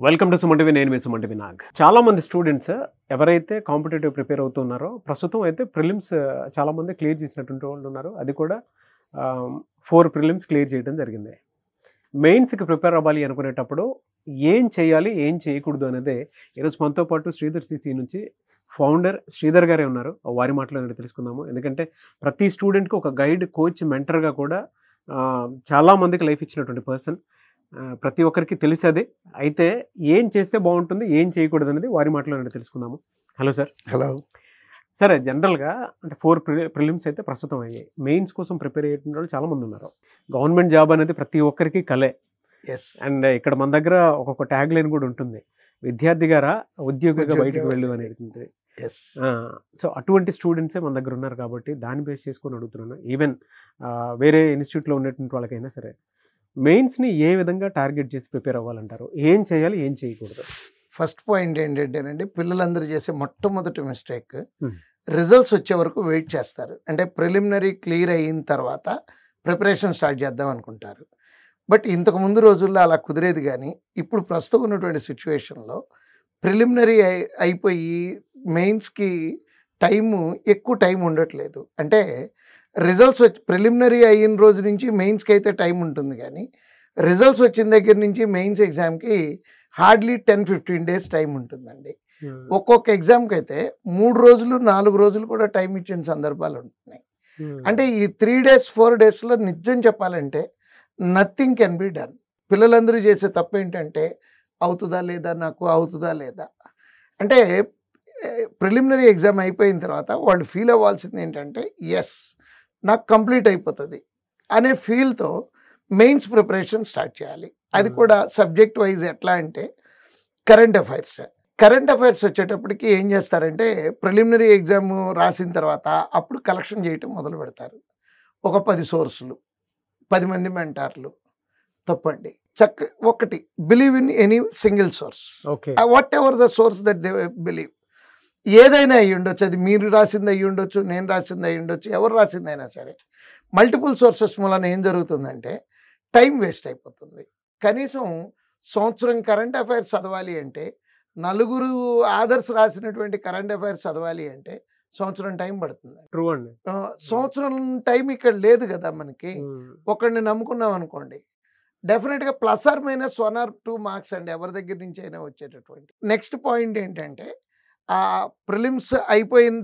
Welcome to సుమంటివి. నేను మీ సుమంటివి నాగ్. చాలా మంది స్టూడెంట్స్ ఎవరైతే కాంపిటేటివ్ ప్రిపేర్ అవుతున్నారో ప్రస్తుతం అయితే ప్రిలిమ్స్ చాలా మంది క్లియర్ చేసినటువంటి వాళ్ళు ఉన్నారు. అది కూడా 4 ప్రిలిమ్స్ క్లియర్ చేయడం జరిగింది. మెయిన్స్కి ప్రిపేర్ అవ్వాలి అనుకునేటప్పుడు ఏం చేయాలి, ఏం చేయకూడదు అనేది ఈరోజు మనతో పాటు శ్రీధర్ సిసి నుంచి ఫౌండర్ శ్రీధర్ గారే ఉన్నారు. వారి మాటలో తెలుసుకుందాము. ఎందుకంటే ప్రతి స్టూడెంట్కి ఒక గైడ్, కోచ్, మెంటర్గా కూడా చాలామందికి లైఫ్ ఇచ్చినటువంటి పర్సన్. ప్రతి ఒక్కరికి తెలిసేది. అయితే ఏం చేస్తే బాగుంటుంది, ఏం చేయకూడదు అనేది వారి మాటలో తెలుసుకుందాము. Hello sir. హలో. సరే, జనరల్గా అంటే 4 ప్రిలిమ్స్ అయితే ప్రస్తుతం అయ్యాయి. మెయిన్స్ కోసం ప్రిపేర్ అయ్యేటువంటి వాళ్ళు చాలామంది ఉన్నారు. గవర్నమెంట్ జాబ్ అనేది ప్రతి ఒక్కరికి కలే. అండ్ ఇక్కడ మన దగ్గర ఒక్కొక్క ట్యాగ్ లైన్ కూడా ఉంటుంది, విద్యార్థి గారా ఉద్యోగిగా బయటకు వెళ్ళు అనేది. సో అటువంటి స్టూడెంట్సే మన దగ్గర ఉన్నారు కాబట్టి దాన్ని బేస్ చేసుకొని అడుగుతున్నాను. ఈవెన్ వేరే ఇన్స్టిట్యూట్లో ఉన్నటువంటి వాళ్ళకైనా సరే మెయిన్స్ని ఏ విధంగా టార్గెట్ చేసి ప్రిపేర్ అవ్వాలంటారు? ఏం చేయాలి, ఏం చేయకూడదు? ఫస్ట్ పాయింట్ ఏంటంటేనండి, పిల్లలందరూ చేసే మొట్టమొదటి మిస్టేక్ రిజల్ట్స్ వచ్చే వరకు వెయిట్ చేస్తారు. అంటే ప్రిలిమినరీ క్లియర్ అయిన తర్వాత ప్రిపరేషన్ స్టార్ట్ చేద్దాం అనుకుంటారు. బట్ ఇంతకు ముందు రోజుల్లో అలా కుదిరేది. కానీ ఇప్పుడు ప్రస్తుతం ఉన్నటువంటి సిచ్యువేషన్లో ప్రిలిమినరీ అయిపోయి మెయిన్స్కి ఎక్కువ టైం ఉండట్లేదు. అంటే రిజల్ట్స్ వచ్చి ప్రిలిమినరీ అయిన రోజు నుంచి మెయిన్స్కి అయితే టైం ఉంటుంది, కానీ రిజల్ట్స్ వచ్చిన దగ్గర నుంచి మెయిన్స్ ఎగ్జామ్కి హార్డ్లీ 10-15 డేస్ టైం ఉంటుందండి. ఒక్కొక్క ఎగ్జామ్కి అయితే 3 రోజులు 4 రోజులు కూడా టైం ఇచ్చిన సందర్భాలు ఉంటున్నాయి. అంటే ఈ 3 డేస్ 4 డేస్లో నిజం చెప్పాలంటే నథింగ్ కెన్ బి డన్. పిల్లలందరూ చేసే తప్పు ఏంటంటే అవుతుందా లేదా, నాకు అవుతుందా లేదా. అంటే ప్రిలిమినరీ ఎగ్జామ్ అయిపోయిన తర్వాత వాళ్ళు ఫీల్ అవ్వాల్సింది ఏంటంటే ఎస్ నాకు కంప్లీట్ అయిపోతుంది అనే ఫీల్తో మెయిన్స్ ప్రిపరేషన్ స్టార్ట్ చేయాలి. అది కూడా సబ్జెక్ట్ వైజ్. ఎట్లా అంటే కరెంట్ అఫైర్స్ వచ్చేటప్పటికి ఏం చేస్తారంటే ప్రిలిమినరీ ఎగ్జామ్ రాసిన తర్వాత అప్పుడు కలెక్షన్ చేయటం మొదలు పెడతారు. ఒక 10 సోర్సులు, 10 మంది మెంటార్లు. తప్పండి. ఒకటి believe in any single source, what ever the source that they believe. ఏదైనా అయ్యి ఉండొచ్చు, అది మీరు రాసింది అయ్యి ఉండొచ్చు, నేను రాసింది అయ్యి ఉండొచ్చు, ఎవరు రాసిందైనా సరే. మల్టిపుల్ సోర్సెస్ మూలన ఏం జరుగుతుందంటే టైం వేస్ట్ అయిపోతుంది. కనీసం సంవత్సరం కరెంట్ అఫైర్స్ చదవాలి అంటే, 4 ఆథర్స్ రాసినటువంటి కరెంట్ అఫైర్స్ చదవాలి అంటే సంవత్సరం టైం పడుతుంది. ట్రూ అండి. సంవత్సరం టైం ఇక్కడ లేదు కదా మనకి. ఒకరిని నమ్ముకున్నాం అనుకోండి, డెఫినెట్గా +or -1 or 2 మార్క్స్ అండి ఎవరి దగ్గర నుంచి అయినా వచ్చేటటువంటి. నెక్స్ట్ పాయింట్ ఏంటంటే ఆ ప్రిలిమ్స్ అయిపోయిన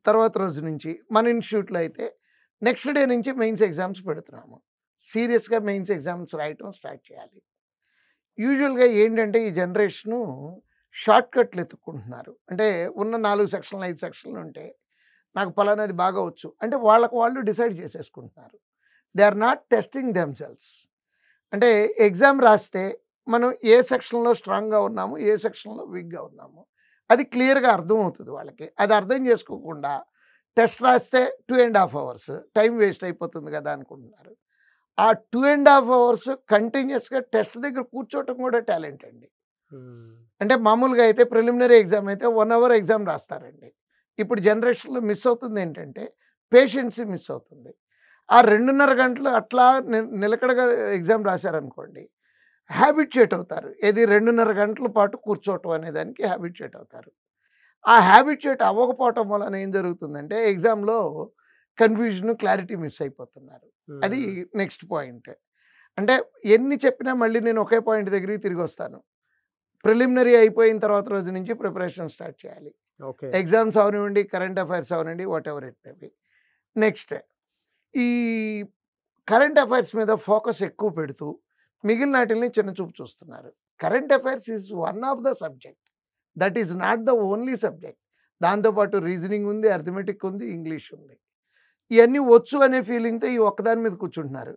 తర్వాత రోజు నుంచి మన ఇన్స్టిట్యూట్లో అయితే నెక్స్ట్ డే నుంచి మెయిన్స్ ఎగ్జామ్స్ పెడుతున్నాము. సీరియస్గా మెయిన్స్ ఎగ్జామ్స్ రాయటం స్టార్ట్ చేయాలి. యూజువల్గా ఏంటంటే ఈ జనరేషను షార్ట్ కట్లు ఎత్తుక్కుంటున్నారు. అంటే ఉన్న 4 సెక్షన్లు 5 సెక్షన్లు ఉంటే నాకు పలానాది బాగా వచ్చు అంటే వాళ్ళకు వాళ్ళు డిసైడ్ చేసేసుకుంటున్నారు. They are not testing themselves. అంటే ఎగ్జామ్ రాస్తే మనం ఏ సెక్షన్లో స్ట్రాంగ్గా ఉన్నాము, ఏ సెక్షన్లో వీక్గా ఉన్నాము అది క్లియర్గా అర్థమవుతుంది వాళ్ళకి. అది అర్థం చేసుకోకుండా టెస్ట్ రాస్తే 2.5 hours టైం వేస్ట్ అయిపోతుంది కదా అనుకుంటున్నారు. ఆ 2.5 hours కంటిన్యూస్గా టెస్ట్ దగ్గర కూర్చోవటం కూడా టాలెంట్ అండి. అంటే మామూలుగా అయితే ప్రిలిమినరీ ఎగ్జామ్ అయితే 1 hour ఎగ్జామ్ రాస్తారండి. ఇప్పుడు జనరేషన్లో మిస్ అవుతుంది ఏంటంటే పేషెన్సీ మిస్ అవుతుంది. ఆ 2.5 గంటలు అట్లా నిలకడగా ఎగ్జామ్ రాశారనుకోండి, హ్యాబిట్యుయేట్ అవుతారు. ఏది 2.5 గంటల పాటు కూర్చోవటం అనే దానికి హ్యాబిట్యుయేట్ అవుతారు. ఆ హ్యాబిట్యుయేట్ అవ్వకపోవటం వలన ఏం జరుగుతుందంటే ఎగ్జామ్లో కన్ఫ్యూజన్, క్లారిటీ మిస్ అయిపోతున్నారు. అది నెక్స్ట్ పాయింట్. అంటే ఎన్ని చెప్పినా మళ్ళీ నేను ఒకే పాయింట్ దగ్గరికి తిరిగి వస్తాను. ప్రిలిమినరీ అయిపోయిన తర్వాత రోజు నుంచి ప్రిపరేషన్ స్టార్ట్ చేయాలి. ఎగ్జామ్స్ అవనివ్వండి, కరెంట్ అఫైర్స్ అవనండి, whatever it may be. Next ఈ కరెంట్ అఫైర్స్ మీద ఫోకస్ ఎక్కువ పెడుతూ మిగిలిన వాటిని చిన్న చూపు చూస్తున్నారు. Current affairs is one of the subject, that is not the only subject. దాంతోపాటు రీజనింగ్ ఉంది, అర్థమెటిక్ ఉంది, ఇంగ్లీష్ ఉంది. ఇవన్నీ వచ్చు అనే ఫీలింగ్తో ఈ ఒక్కదాని మీద కూర్చుంటున్నారు.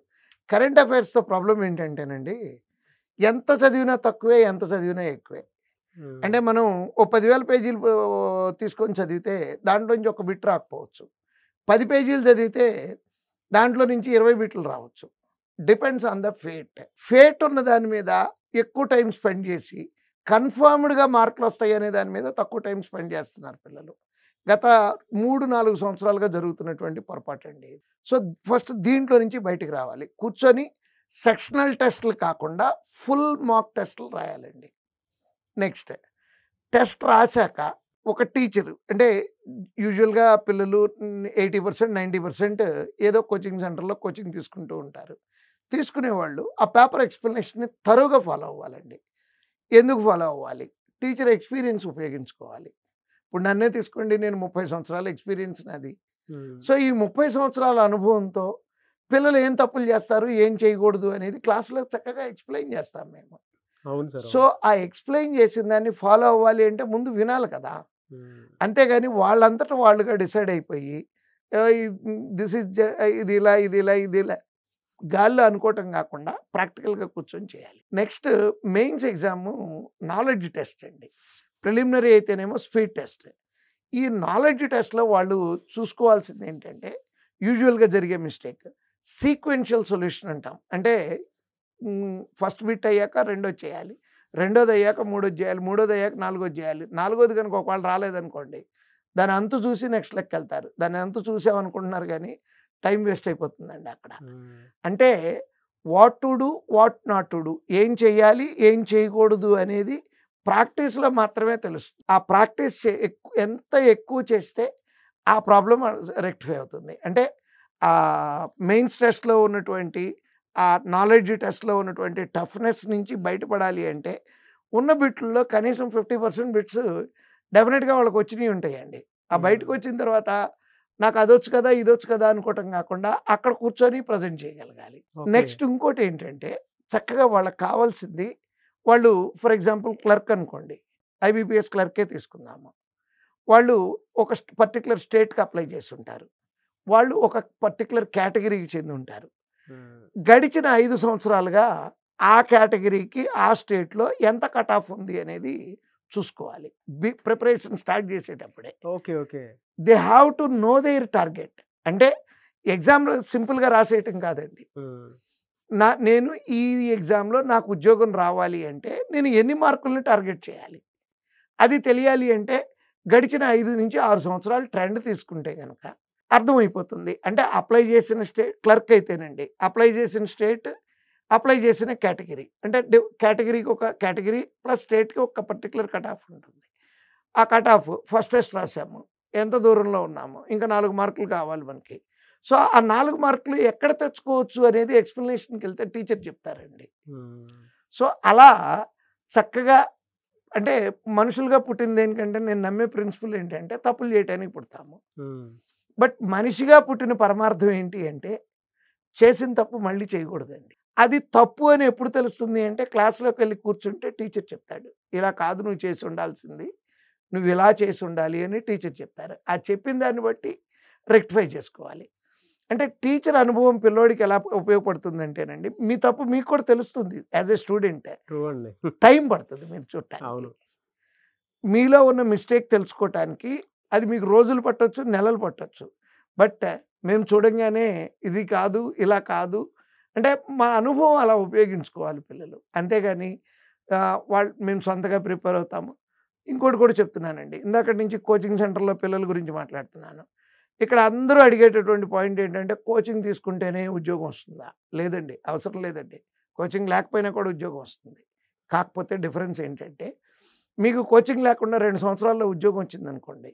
కరెంట్ అఫైర్స్తో ప్రాబ్లం ఏంటంటేనండి, ఎంత చదివినా తక్కువే, ఎంత చదివినా ఎక్కువే. అంటే మనం ఓ 10,000 పేజీలు తీసుకొని చదివితే దాంట్లో నుంచి ఒక బిట్ రాకపోవచ్చు. 10 పేజీలు చదివితే దాంట్లో నుంచి 20 బిట్లు రావచ్చు. డిపెండ్స్ ఆన్ ద ఫేట్ ఉన్న దాని మీద ఎక్కువ టైం స్పెండ్ చేసి కన్ఫర్మ్డ్గా మార్కులు వస్తాయి అనే దాని మీద తక్కువ టైం స్పెండ్ చేస్తున్నారు పిల్లలు. గత 3-4 సంవత్సరాలుగా జరుగుతున్నటువంటి పొరపాటు అండి. సో ఫస్ట్ దీంట్లో నుంచి బయటికి రావాలి. కూర్చొని సెక్షనల్ టెస్టులు కాకుండా ఫుల్ మాక్ టెస్టులు రాయాలండి. నెక్స్ట్ టెస్ట్ రాశాక ఒక టీచరు అంటే యూజువల్గా పిల్లలు 80% 90% ఏదో కోచింగ్ సెంటర్లో కోచింగ్ తీసుకుంటూ ఉంటారు. తీసుకునేవాళ్ళు ఆ పేపర్ ఎక్స్ప్లెనేషన్ని తరోగా ఫాలో అవ్వాలండి. ఎందుకు ఫాలో అవ్వాలి? టీచర్ ఎక్స్పీరియన్స్ ఉపయోగించుకోవాలి. ఇప్పుడు నన్నే తీసుకోండి, నేను 30 సంవత్సరాల ఎక్స్పీరియన్స్ నాది. సో ఈ 30 సంవత్సరాల అనుభవంతో పిల్లలు ఏం తప్పులు చేస్తారు, ఏం చేయకూడదు అనేది క్లాస్లో చక్కగా ఎక్స్ప్లెయిన్ చేస్తాం మేము. అవును సార్. సో ఆ ఎక్స్ప్లెయిన్ చేసిన దాన్ని ఫాలో అవ్వాలి అంటే ముందు వినాలి కదా. అంతేగాని వాళ్ళంతటా వాళ్ళుగా డిసైడ్ అయిపోయి దిస్ ఇస్ ఇది ఇలా ఇది ఇలా ఇది ఇలా గాల్లో అనుకోవటం కాకుండా ప్రాక్టికల్గా కూర్చొని చేయాలి. Next mains exam knowledge test అండి. ప్రిలిమినరీ అయితేనేమో స్పీడ్ టెస్ట్. ఈ నాలెడ్జ్ టెస్ట్లో వాళ్ళు చూసుకోవాల్సింది ఏంటంటే యూజువల్గా జరిగే మిస్టేక్ సీక్వెన్షియల్ సొల్యూషన్ అంటాం. అంటే ఫస్ట్ బిట్ అయ్యాక రెండోది చేయాలి, రెండోది అయ్యాక మూడోది చేయాలి, మూడోది అయ్యాక నాలుగోది చేయాలి. నాలుగోది కనుక ఒకవేళ రాలేదనుకోండి దాని అంతు చూసి నెక్స్ట్ లెక్క వెళ్తారు. దాని అంతు చూసామనుకుంటున్నారు కానీ టైం వేస్ట్ అయిపోతుందండి అక్కడ. అంటే what to do what not to do, ఏం చేయాలి ఏం చేయకూడదు అనేది ప్రాక్టీస్లో మాత్రమే తెలుస్తుంది. ఆ ప్రాక్టీస్ ఎంత ఎక్కువ చేస్తే ఆ ప్రాబ్లం రెక్టిఫై అవుతుంది. అంటే ఆ మెయిన్స్ టెస్ట్లో ఉన్నటువంటి ఆ నాలెడ్జ్ టెస్ట్లో ఉన్నటువంటి టఫ్నెస్ నుంచి బయటపడాలి అంటే ఉన్న బిట్లలో కనీసం 50% బిట్స్ డెఫినెట్గా వాళ్ళకి వచ్చినవి ఉంటాయండి. ఆ బయటకు వచ్చిన తర్వాత నాకు అదొచ్చు కదా ఇదొచ్చు కదా అనుకోవటం కాకుండా అక్కడ కూర్చొని ప్రజెంట్ చేయగలగాలి. నెక్స్ట్ ఇంకోటి ఏంటంటే చక్కగా వాళ్ళకి కావాల్సింది, వాళ్ళు ఫర్ ఎగ్జాంపుల్ క్లర్క్ అనుకోండి, IBPS క్లర్కే తీసుకుందాము. వాళ్ళు ఒక పర్టికులర్ స్టేట్కి అప్లై చేసి ఉంటారు. వాళ్ళు ఒక పర్టికులర్ కేటగిరీకి చెంది ఉంటారు. గడిచిన 5 సంవత్సరాలుగా ఆ కేటగిరీకి ఆ స్టేట్లో ఎంత కట్ ఆఫ్ ఉంది అనేది చూసుకోవాలి ప్రిపరేషన్ స్టార్ట్ చేసేటప్పుడే. Okay okay they have to know there target. అంటే ఎగ్జామ్లో సింపుల్గా రాసేయటం కాదండి. నేను ఈ ఎగ్జామ్లో నాకు ఉద్యోగం రావాలి అంటే నేను ఎన్ని మార్కుల్ని టార్గెట్ చేయాలి అది తెలియాలి. అంటే గడిచిన 5 నుంచి 6 సంవత్సరాలు ట్రెండ్ తీసుకుంటే కనుక అర్థమైపోతుంది. అంటే అప్లై చేసిన స్టేట్ క్లర్క్ అయితేనండి, అప్లై చేసిన స్టేట్, అప్లై చేసిన కేటగిరీ, అంటే కేటగిరీకి ఒక కేటగిరీ ప్లస్ స్టేట్కి ఒక పర్టికులర్ కట్ ఆఫ్ ఉంటుంది. ఆ కట్ ఆఫ్ ఫస్ట్ టెస్ట్ రాసాము, ఎంత దూరంలో ఉన్నాము, ఇంకా 4 మార్కులు కావాలి మనకి. సో ఆ 4 మార్కులు ఎక్కడ తెచ్చుకోవచ్చు అనేది ఎక్స్ప్లెనేషన్కి వెళ్తే టీచర్ చెప్తారండి. సో అలా చక్కగా అంటే మనుషులుగా పుట్టింది దేనికంటే నేను నమ్మే ప్రిన్సిపల్ ఏంటంటే తప్పులు చేయడానికి పుడతాము. బట్ మనిషిగా పుట్టిన పరమార్థం ఏంటి అంటే చేసిన తప్పు మళ్ళీ చేయకూడదండి. అది తప్పు అని ఎప్పుడు తెలుస్తుంది అంటే క్లాస్లోకి వెళ్ళి కూర్చుంటే టీచర్ చెప్తాడు, ఇలా కాదు నువ్వు చేసి ఉండాల్సింది, నువ్వు ఇలా చేసి ఉండాలి అని టీచర్ చెప్తారు. ఆ చెప్పిన దాన్ని బట్టి రెక్టిఫై చేసుకోవాలి. అంటే టీచర్ అనుభవం పిల్లోడికి ఎలా ఉపయోగపడుతుందంటేనండి మీ తప్పు మీకు కూడా తెలుస్తుంది. యాజ్ ఏ స్టూడెంట్ టైం పడుతుంది మీరు చూడటానికి. మీలో ఉన్న మిస్టేక్ తెలుసుకోవటానికి అది మీకు రోజులు పట్టొచ్చు, నెలలు పట్టొచ్చు. బట్ మేము చూడంగానే ఇది కాదు ఇలా కాదు అంటే మా అనుభవం అలా ఉపయోగించుకోవాలి పిల్లలు. అంతేగాని మేము సొంతగా ప్రిపేర్ అవుతాము. ఇంకోటి కూడా చెప్తున్నానండి, ఇందాక నుంచి కోచింగ్ సెంటర్లో పిల్లల గురించి మాట్లాడుతున్నాను. ఇక్కడ అందరూ అడిగేటటువంటి పాయింట్ ఏంటంటే కోచింగ్ తీసుకుంటేనే ఉద్యోగం వస్తుందా? లేదండి, అవసరం లేదండి. కోచింగ్ లేకపోయినా కూడా ఉద్యోగం వస్తుంది. కాకపోతే డిఫరెన్స్ ఏంటంటే మీకు కోచింగ్ లేకుండా 2 సంవత్సరాల్లో ఉద్యోగం వచ్చిందనుకోండి,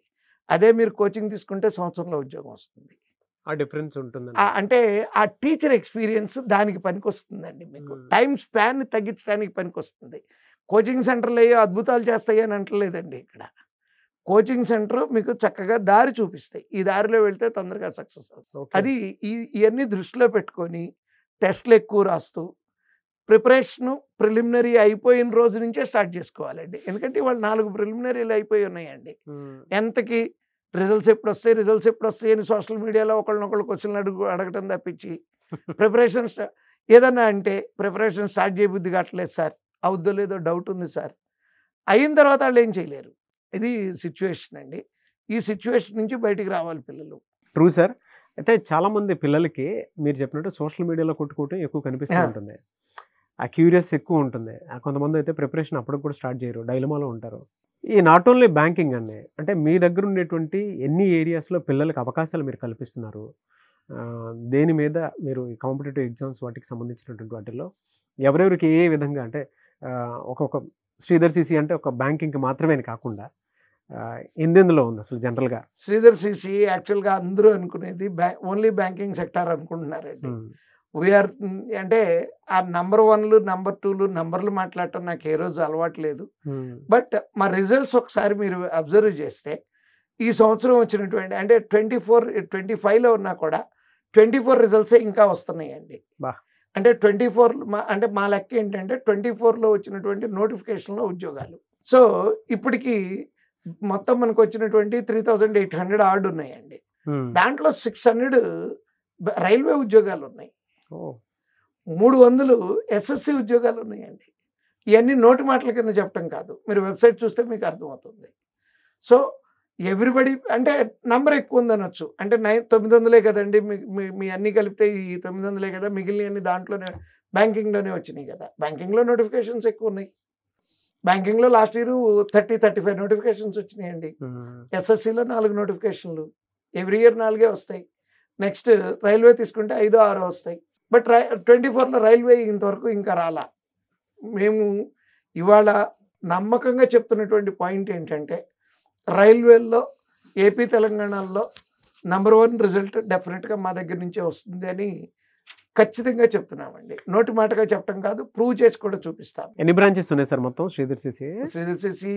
అదే మీరు కోచింగ్ తీసుకుంటే సంవత్సరంలో ఉద్యోగం వస్తుంది. ఆ డిఫరెన్స్ ఉంటుంది. అంటే ఆ టీచర్ ఎక్స్పీరియన్స్ దానికి పనికొస్తుందండి. మీకు టైం స్పాన్ని తగ్గించడానికి పనికొస్తుంది. కోచింగ్ సెంటర్లు అయ్యో అద్భుతాలు చేస్తాయి అని అంటలేదండి. ఇక్కడ కోచింగ్ సెంటర్ మీకు చక్కగా దారి చూపిస్తాయి, ఈ దారిలో వెళ్తే తొందరగా సక్సెస్ అవుతుంది. అది ఇవన్నీ దృష్టిలో పెట్టుకొని టెస్ట్లు ఎక్కువ రాస్తూ ప్రిపరేషను ప్రిలిమినరీ అయిపోయిన రోజు నుంచే స్టార్ట్ చేసుకోవాలండి. ఎందుకంటే వాళ్ళు 4 ప్రిలిమినరీలు అయిపోయి ఉన్నాయండి. ఎంతకి రిజల్ట్స్ ఎప్పుడు వస్తాయి అని సోషల్ మీడియాలో ఒకళ్ళనొకళ్ళు క్వశ్చన్లు అడగటం తప్పించి ప్రిపరేషన్ ఏదన్నా అంటే ప్రిపరేషన్ స్టార్ట్ చేయబుద్ధి కావట్లేదు సార్, అవుద్దో లేదో డౌట్ ఉంది సార్, అయిన తర్వాత వాళ్ళు ఏం చేయలేరు. ఇది సిచ్యువేషన్ అండి. ఈ సిచ్యువేషన్ నుంచి బయటికి రావాలి పిల్లలు. True sir. అయితే చాలామంది పిల్లలకి మీరు చెప్పినట్టు సోషల్ మీడియాలో కొట్టుకోవటం ఎక్కువ కనిపిస్తూ ఉంటుంది. ఆ క్యూరియస్ ఎక్కువ ఉంటుంది. కొంతమంది అయితే ప్రిపరేషన్ అప్పటికి కూడా స్టార్ట్ చేయరు, డైలమాలో ఉంటారు. ఈ నాట్ ఓన్లీ బ్యాంకింగ్ అండి, అంటే మీ దగ్గర ఉండేటువంటి ఎన్ని ఏరియాస్లో పిల్లలకు అవకాశాలు మీరు కల్పిస్తున్నారు, దేని మీద మీరు ఈ కాంపిటేటివ్ ఎగ్జామ్స్ వాటికి సంబంధించినటువంటి వాటిల్లో ఎవరెవరికి ఏ విధంగా అంటే ఒక్కొక్క శ్రీధర్ సిసి అంటే ఒక బ్యాంకింగ్కి మాత్రమే కాకుండా ఎందులో ఉంది అసలు జనరల్గా? శ్రీధర్ సిసి యాక్చువల్గా అందరూ అనుకునేది ఓన్లీ బ్యాంకింగ్ సెక్టార్ అనుకుంటున్నారండి. వీఆర్ అంటే ఆ నంబర్ 1లు నంబర్ 2లు నంబర్లు మాట్లాడటం నాకు ఏ రోజు అలవాటు లేదు. బట్ మా రిజల్ట్స్ ఒకసారి మీరు అబ్జర్వ్ చేస్తే ఈ సంవత్సరం వచ్చినటువంటి అంటే 25లో ఉన్నా కూడా 24 రిజల్ట్సే ఇంకా వస్తున్నాయండి. అంటే 24 అంటే మా లెక్క ఏంటంటే 24లో వచ్చినటువంటి నోటిఫికేషన్లో ఉద్యోగాలు. సో ఇప్పటికి మొత్తం మనకు వచ్చినటువంటి 3800 ఆర్డ్ ఉన్నాయండి. దాంట్లో 600 రైల్వే ఉద్యోగాలు ఉన్నాయి, 300 ఎస్ఎస్సి ఉద్యోగాలు ఉన్నాయండి. ఇవన్నీ నోటి మాటల కింద చెప్పడం కాదు, మీరు వెబ్సైట్ చూస్తే మీకు అర్థమవుతుంది. సో ఎవ్రీబడి అంటే నంబర్ ఎక్కువ ఉందనొచ్చు, అంటే 900 కదండి, మీ అన్నీ కలిపితే ఈ 900 కదా, మిగిలినవన్నీ దాంట్లోనే బ్యాంకింగ్లోనే వచ్చినాయి కదా. బ్యాంకింగ్లో నోటిఫికేషన్స్ ఎక్కువ ఉన్నాయి. బ్యాంకింగ్లో లాస్ట్ ఇయర్ 35 నోటిఫికేషన్స్ వచ్చినాయండి. ఎస్ఎస్సిలో 4 నోటిఫికేషన్లు, ఎవ్రీ ఇయర్ 4 వస్తాయి. నెక్స్ట్ రైల్వే తీసుకుంటే 5-6 వస్తాయి. బట్ 24లో రైల్వే ఇంతవరకు ఇంకా రాలా. మేము ఇవాళ నమ్మకంగా చెప్తున్నటువంటి పాయింట్ ఏంటంటే రైల్వేల్లో ఏపీ తెలంగాణలో నంబర్ 1 రిజల్ట్ డెఫినెట్గా మా దగ్గర నుంచే వస్తుంది అని ఖచ్చితంగా చెప్తున్నామండి. నోటి మాటగా చెప్పడం కాదు, ప్రూవ్ చేసి కూడా చూపిస్తాం. ఎన్ని బ్రాంచెస్ ఉన్నాయి సార్ మొత్తం Sridhar CC? Sridhar CC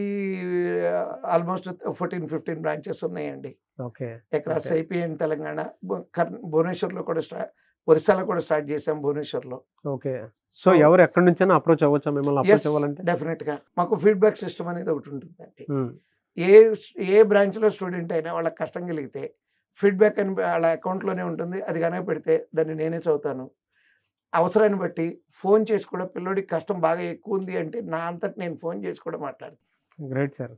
almost 14-15 branches ఉన్నాయండి. Okay, across AP and Telangana. భువనేశ్వర్లో కూడా ఒరిస్సాలో కూడా స్టార్ట్ చేసాం, భువనేశ్వర్లో. ఓకే, సో ఎవరు ఎక్కడి నుంచైనా అప్రోచ్ అవ్వచ్చా మిమ్మల్ని? అప్రోచ్ అవ్వాలంటే డెఫినెట్గా మాకు ఫీడ్బ్యాక్ సిస్టమ్ అనేది ఒకటి ఉంటుందండి. ఏ బ్రాంచ్లో స్టూడెంట్ అయినా వాళ్ళకి కష్టం కలిగితే ఫీడ్బ్యాక్ అని వాళ్ళ అకౌంట్లోనే ఉంటుంది. అది కనుక పెడితే దాన్ని నేనే చదువుతాను. అవసరాన్ని బట్టి ఫోన్ చేసి కూడా పిల్లోడికి కష్టం బాగా ఎక్కువ ఉంది అంటే నా అంతటి నేను ఫోన్ చేసి కూడా మాట్లాడతాను. Great sir.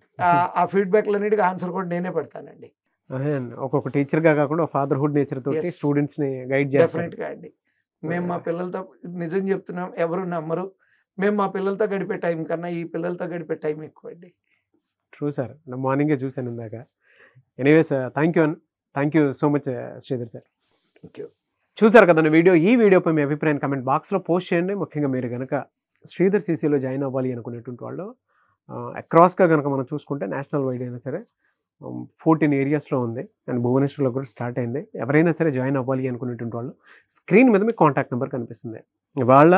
ఆ ఫీడ్బ్యాక్లన్నిటికీ ఆన్సర్ కూడా నేనే పెడతానండి. ఒక్కొక్క టీచర్గా కాకుండా ఫాదర్హుడ్ నేచర్ తోటి స్టూడెంట్స్ని గైడ్ చేస్తాం. డెఫినెట్గా అండి. మేము మా పిల్లలతో నిజం చెప్తున్నాం, ఎవరు నమ్మరు, మేము మా పిల్లలతో గడిపే టైం కన్నా ఈ పిల్లలతో గడిపే టైం ఎక్కువ అండి. ట్రూ సార్, నా మార్నింగే చూశాను ఇందాక. Anyways thank you so much Sridhar sir. Thank you. చూసారు కదా ఈ వీడియోపై మీ అభిప్రాయం కామెంట్ బాక్స్లో పోస్ట్ చేయండి. ముఖ్యంగా మీరు కనుక శ్రీధర్ సిసిలో జాయిన్ అవ్వాలి అనుకునేటువంటి వాళ్ళు అక్రాస్గా కనుక మనం చూసుకుంటే నేషనల్ వైడ్ అయినా సరే 14 ఏరియాస్లో ఉంది అండ్ భువనేశ్వర్లో కూడా స్టార్ట్ అయింది. ఎవరైనా సరే జాయిన్ అవ్వాలి అనుకునేటువంటి వాళ్ళు స్క్రీన్ మీద మీకు కాంటాక్ట్ నెంబర్ కనిపిస్తుంది. వాళ్ళ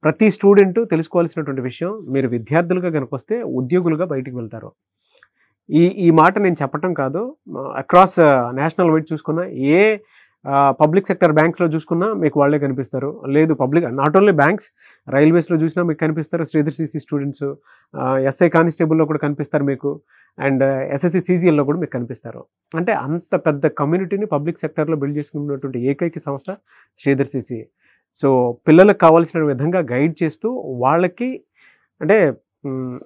ప్రతి స్టూడెంట్ తెలుసుకోవాల్సినటువంటి విషయం, మీరు విద్యార్థులుగా కనుక వస్తే ఉద్యోగులుగా బయటికి వెళ్తారు. ఈ మాట నేను చెప్పటం కాదు, అక్రాస్ నేషనల్ వైడ్ చూసుకున్నా ఏ పబ్లిక్ సెక్టర్ బ్యాంక్స్లో చూసుకున్నా మీకు వాళ్ళే కనిపిస్తారు. లేదు పబ్లిక్ నాట్ ఓన్లీ బ్యాంక్స్, రైల్వేస్లో చూసినా మీకు కనిపిస్తారు శ్రీధర్ సిసి స్టూడెంట్స్. ఎస్ఐ కానిస్టేబుల్లో కూడా కనిపిస్తారు మీకు, అండ్ ఎస్ఎస్సి సిజిఎల్లో కూడా మీకు కనిపిస్తారు. అంటే అంత పెద్ద కమ్యూనిటీని పబ్లిక్ సెక్టర్లో బిల్డ్ చేసుకున్నటువంటి ఏకైక సంస్థ శ్రీధర్ సిసి. సో పిల్లలకు కావాల్సిన విధంగా గైడ్ చేస్తూ వాళ్ళకి అంటే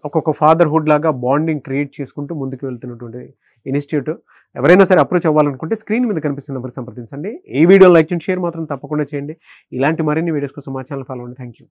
ఒక్కొక్క ఫాదర్హుడ్ లాగా బాండింగ్ క్రియేట్ చేసుకుంటూ ముందుకు వెళ్తున్నటువంటి ఇన్స్టిట్యూట్. ఎవరైనా సరే అప్రోచ్ అవ్వాలనుకుంటే స్క్రీన్ మీద కనిపిస్తున్న నెంబర్ సంప్రదించండి. ఈ వీడియో లైక్ అండ్ షేర్ మాత్రం తప్పకుండా చేయండి. ఇలాంటి మరిన్ని వీడియోస్ కోసం మా ఛానల్ ఫాలో అవ్వండి. Thank you.